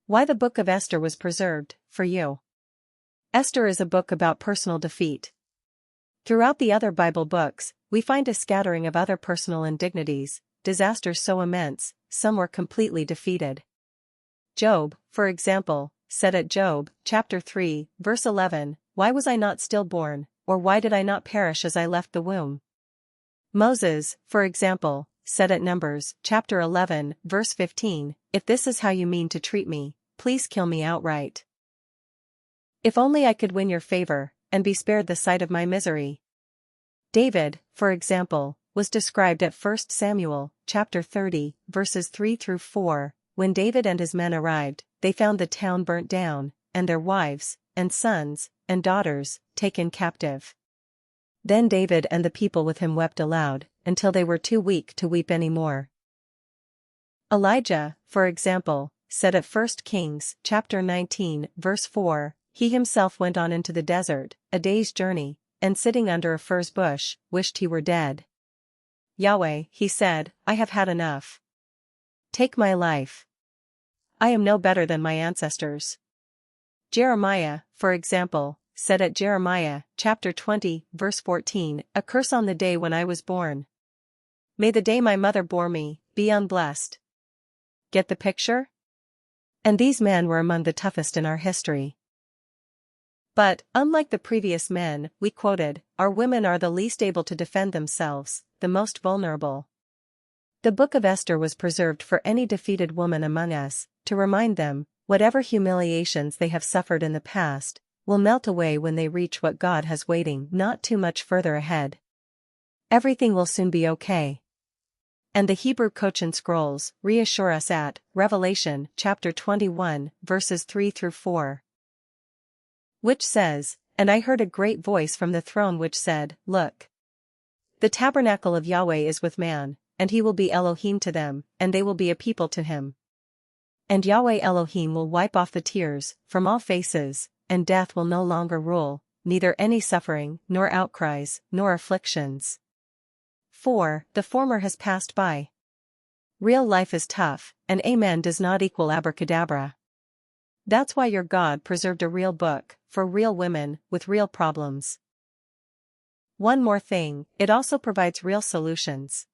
Why the Book of Esther was preserved, for you. Esther is a book about personal defeat. Throughout the other Bible books, we find a scattering of other personal indignities, disasters so immense, some were completely defeated. Job, for example, said at Job, chapter 3, verse 11, "Why was I not stillborn, or why did I not perish as I left the womb?" Moses, for example, said at Numbers, chapter 11, verse 15, "If this is how you mean to treat me, please kill me outright. If only I could win your favor, and be spared the sight of my misery." David, for example, was described at 1 Samuel, chapter 30, verses 3 through 4, when David and his men arrived, they found the town burnt down, and their wives, and sons, and daughters, taken captive. Then David and the people with him wept aloud, until they were too weak to weep any more. Elijah, for example, said at 1 Kings, chapter 19, verse 4, "He himself went on into the desert, a day's journey, and sitting under a furze bush, wished he were dead. Yahweh, he said, I have had enough. Take my life. I am no better than my ancestors." Jeremiah, for example, said at Jeremiah, chapter 20, verse 14, "A curse on the day when I was born. May the day my mother bore me, be unblessed." Get the picture? And these men were among the toughest in our history. But, unlike the previous men we quoted, our women are the least able to defend themselves, the most vulnerable. The Book of Esther was preserved for any defeated woman among us, to remind them, whatever humiliations they have suffered in the past, will melt away when they reach what God has waiting not too much further ahead. Everything will soon be okay. And the Hebrew Kochan scrolls reassure us at Revelation chapter 21, verses 3 through 4. Which says, "And I heard a great voice from the throne which said, Look! The tabernacle of Yahweh is with man, and he will be Elohim to them, and they will be a people to him. And Yahweh Elohim will wipe off the tears from all faces, and death will no longer rule, neither any suffering, nor outcries, nor afflictions. For the former has passed by." Real life is tough, and amen does not equal abracadabra. That's why your God preserved a real book, for real women, with real problems. One more thing, it also provides real solutions.